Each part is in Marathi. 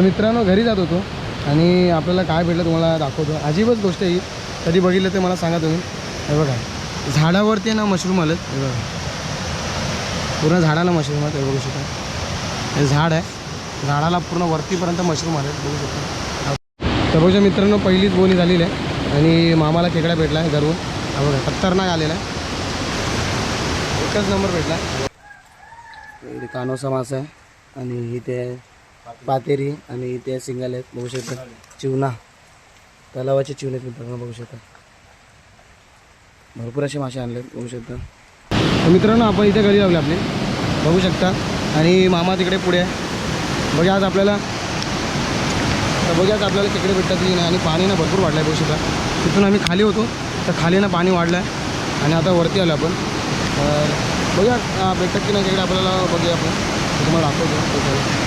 मित्रांनो घरी जात होतो आणि आपल्याला काय भेटलं तुम्हाला दाखवतो. अजीबच गोष्ट आहे ही, कधी बघितलं ते मला सांगा तुम्ही. हे बघा झाडावरती ना मशरूम आलेत. हे बघा पूर्ण झाडाला मशरूम आहेत. हे बघू शकता, हे झाड आहे, झाडाला पूर्ण वरतीपर्यंत मशरूम आले बघू शकता. तर बघूया मित्रांनो पहिलीच बोनी झालेली आहे आणि मामाला खेकडा भेटला आहे घरून. हा बघा खतरनाक आलेला आहे, एकच नंबर भेटला. इथे कानोसा मासा आहे आणि इथे पातेरी आणि इथे सिंगल आहेत बघू शकता. चिवणा, तलावाचे चिवणे मित्रांनो बघू शकता. भरपूर असे मासे आणले बघू शकता. तर मित्रांनो आपण इथे घरी लावले आपले बघू शकता आणि मामा तिकडे पुढे आहे. बघा आज आपल्याला खेकडे भेटतात की नाही. आणि पाणी ना भरपूर वाढलं आहे बघू शकता. तिथून आम्ही खाली होतो तर खाली ना पाणी वाढलं आहे आणि आता वरती आलो आपण. तर बघूया भेटतात की नाही खेकडे आपल्याला. बघूया आपण तुम्हाला दाखवतो.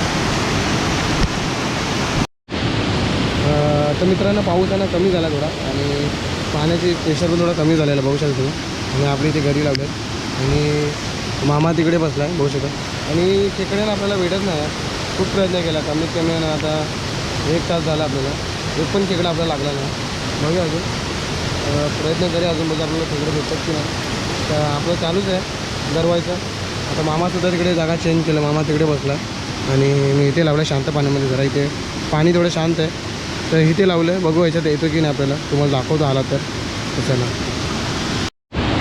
तर मित्रांनो पाऊस आहे ना कमी झाला थोडा आणि पाण्याची प्रेशर पण थोडा कमी झालेला बघू शकतो. आणि आपली इथे घरी लावले आणि मामा तिकडे बसला आहे बघू शकता. आणि खेकड्याला आपल्याला भेटत नाही, खूप प्रयत्न केला, कमीत कमी ना आता 1 तास झाला आपल्याला, एक पण खेकडा आपल्याला लागला नाही. बघूया अजून प्रयत्न करूया अजून, बघा आपल्याला खेकडे भेटतात की नाही. तर आपलं चालूच आहे गरवायचं. आता मामासुद्धा तिकडे जागा चेंज केलं, मामा तिकडे बसला आणि मी इथे लावलं शांत पाण्यामध्ये. जरा इथे पाणी थोडं शांत आहे तर इथे लावलं. बघू याच्यात येतो की नाही आपल्याला, तुम्हाला दाखवतो आला तर चला.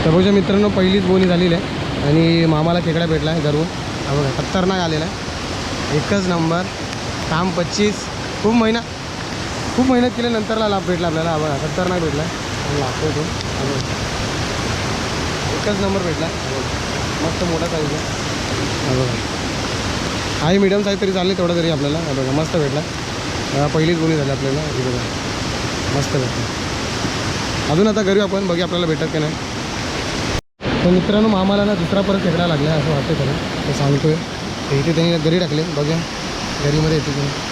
तर बघूया मित्रांनो पहिलीच बोनी झालेली आहे आणि मामाला खेकडा भेटला आहे घरून. हा बघा खतरनाक आलेला आहे, एकच नंबर. काम 25 खूप मेहनत केल्यानंतरला लाभ भेटला आपल्याला. हा बघा खतरनाक भेटला आणि लागतो तो. एकच नंबर भेटला, मस्त मोठा साईज आहे. हा बघा आहे मीडियम साईज तरी चालली तेवढा तरी आपल्याला. हा बघा मस्त भेटला, पहिलीच बोली झाली आपल्याला. हे बघा मस्त भेटतं. अजून आता घरी आपण बघूया आपल्याला भेटत की नाही. तर मित्रांनो मामाला ना दुसरा परत खेकडा लागला आहे असं वाटतं त्याला, ते सांगतोय. तर इथे त्यांनी घरी टाकले, बघूया घरीमध्ये येते की नाही.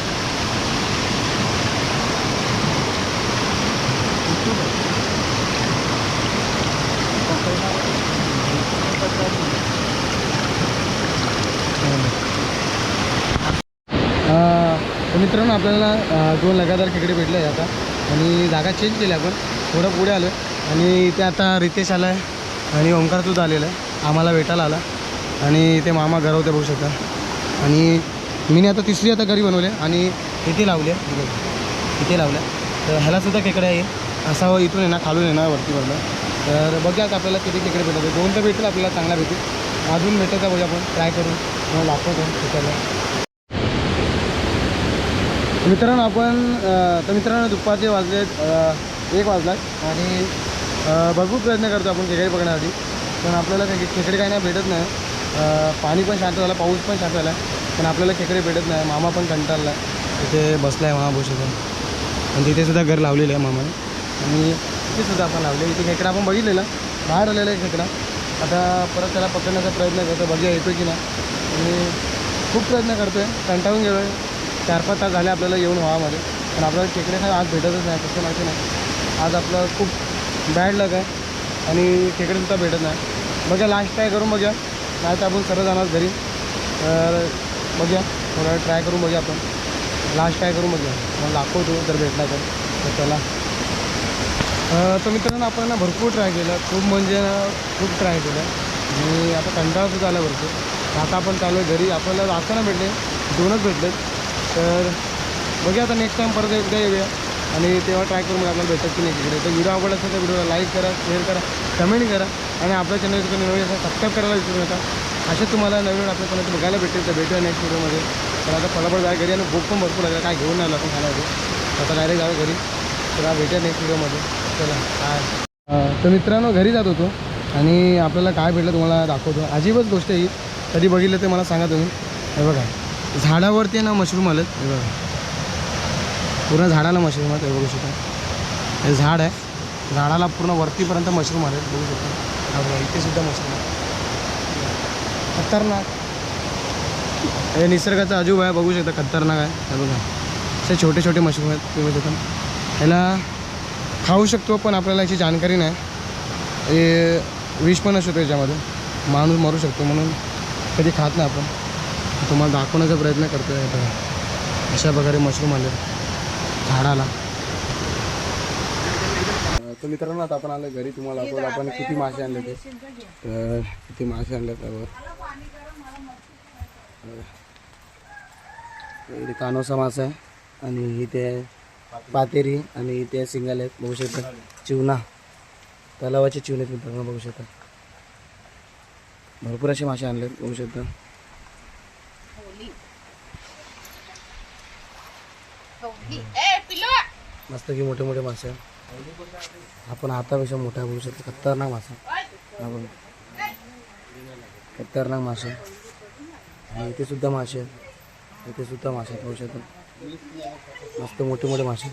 तर मित्रांनो आपल्याला 2 लगातार खेकडे भेटले आहे आता आणि जागा चेंज केली आपण, थोडं पुढे आलो आहे आणि इथे आता रितेश आला आहे आणि ओंकारसुद्धा आलेला आहे, आम्हाला भेटायला आला. आणि इथे मामा घरवते बघू शकता. आणि मी आता तिसरी आता घरी बनवले आणि इथे लावले, इथे लावल्या. तर ह्यालासुद्धा खेकडे आहे असा इथून आहे ना, खालून आहे ना वरती वरलं. तर बघूया आपल्याला किती खेकडे भेटतात. 2 तर भेटतील आपल्याला, चांगला भेटेल. अजून भेटतं का बघूया आपण, ट्राय करून मग दाखवतो खेकड्याला. मित्रांनो आपण तर मित्रांनो दुपारचे वाजलेत 1 वाजला आणि भरपूर प्रयत्न करतो आपण खेकडे पकडण्यासाठी, पण आपल्याला खेकडे काही नाही भेटत नाही. पाणी पण शांत झालं, पाऊस पण शांत झाला, पण आपल्याला खेकडे भेटत नाही. मामा पण कंटाळला, इथे बसला आहे मामा बसू शकतो. आणि तिथेसुद्धा घर लावलेलं आहे मामाने आणि तिथेसुद्धा आपण लावले. इथे खेकडा आपण बघितलेला, बाहेर आलेला आहे खेकडा. आता परत त्याला पकडण्याचा प्रयत्न करतो, बघूया येतो की नाही. आणि खूप प्रयत्न करतो आहे, कंटाळून गेलो आहे. 4-5 तास झाले आपल्याला येऊन व्हावामध्ये, पण आपल्याला खेकडे काय आज भेटतच नाही, कसं माहिती नाही. आज आपलं खूप बॅड लक आहे आणि खेकडेसुद्धा भेटत नाही. बघा लास्ट ट्राय करून बघूया, नाही तर आपण सरळ जाणार घरी. तर बघूया थोडा ट्राय करून बघूया आपण, लास्ट ट्राय करून बघूया, मला दाखवतो जर भेटला तर चला. तर मित्रांनो आपण ना भरपूर ट्राय केलं, खूप म्हणजे खूप ट्राय केलं आणि आता कंटाळासुद्धा आला भरपूर. आता आपण चालू आहे घरी. आपल्याला जास्त ना भेटले, 2च भेटले. तर बघूया आता नेक्स्ट टाईम परत एकदा येऊया आणि तेव्हा ट्राय करून आपल्याला भेटत की नाही तिकडे. तर व्हिडिओ आवडला असेल तर व्हिडिओला लाईक करा, शेअर करा, कमेंट करा आणि आपल्या चॅनल तुम्ही नवीन असेल सबस्क्राईब करायला विसरू नका. असे तुम्हाला नवीन आपल्या चॅनल बघायला भेटेल. तर भेटूया नेक्स्ट व्हिडिओमध्ये. तर आता फटाफट जाय घरी आणि भूक पण भरपूर लागला, काय घेऊन आलो आपण खाण्यासाठी. आता डायरेक्ट जाऊ घरी. तर भेटूया नेक्स्ट व्हिडिओमध्ये. चला काय. तर मित्रांनो घरी जात होतो आणि आपल्याला काय भेटलं तुम्हाला दाखवतो. अजीबच गोष्ट आहे ही, कधी बघितलं ते मला सांगा तुम्ही. हे बघा झाडावरती ना मशरूम आलेत. हे बघा पूर्ण झाडाला मशरूम आहेत. हे बघू शकता, हे झाड आहे, झाडाला पूर्ण वरतीपर्यंत मशरूम आले बघू शकता. हा बघा इथेसुद्धा मशरूम आहे, खतरनाक. हे निसर्गाचा अजूब आहे बघू शकता, खतरनाक आहे. हे बघा असे छोटे छोटे मशरूम आहेत तुम्ही बघू शकता. ह्याला खाऊ शकतो पण आपल्याला याची जानकारी नाही. हे विष पण असतो याच्यामध्ये, माणूस मरू शकतो, म्हणून कधी खात नाही आपण. तुम्हाला दाखवण्याचा प्रयत्न करतो आहे. बघा अशा प्रकारे मशरूम आले झाडाला. तर मित्रांनो आता आपण आलो घरी. तुम्हाला आपण किती मासे आणले ते तर किती मासे आणले त्यावर इथे कानोसा मासा आहे आणि इथे पातेरी आणि इथे सिंगल आहेत बघू शकता. चिवणा तलावाचे चिवणे मित्रांनो बघू शकता. भरपूर असे मासे आणले बघू शकता. मस्त की मोठे मोठे मासे आपण हातापेक्षा मोठा बघू शकतो. खतरनाक मासा आपण खतरनाक मासे आणि इथे सुद्धा मासे आहेत. इथे सुद्धा मासे बघू शकता. मस्त मोठे मोठे मासे.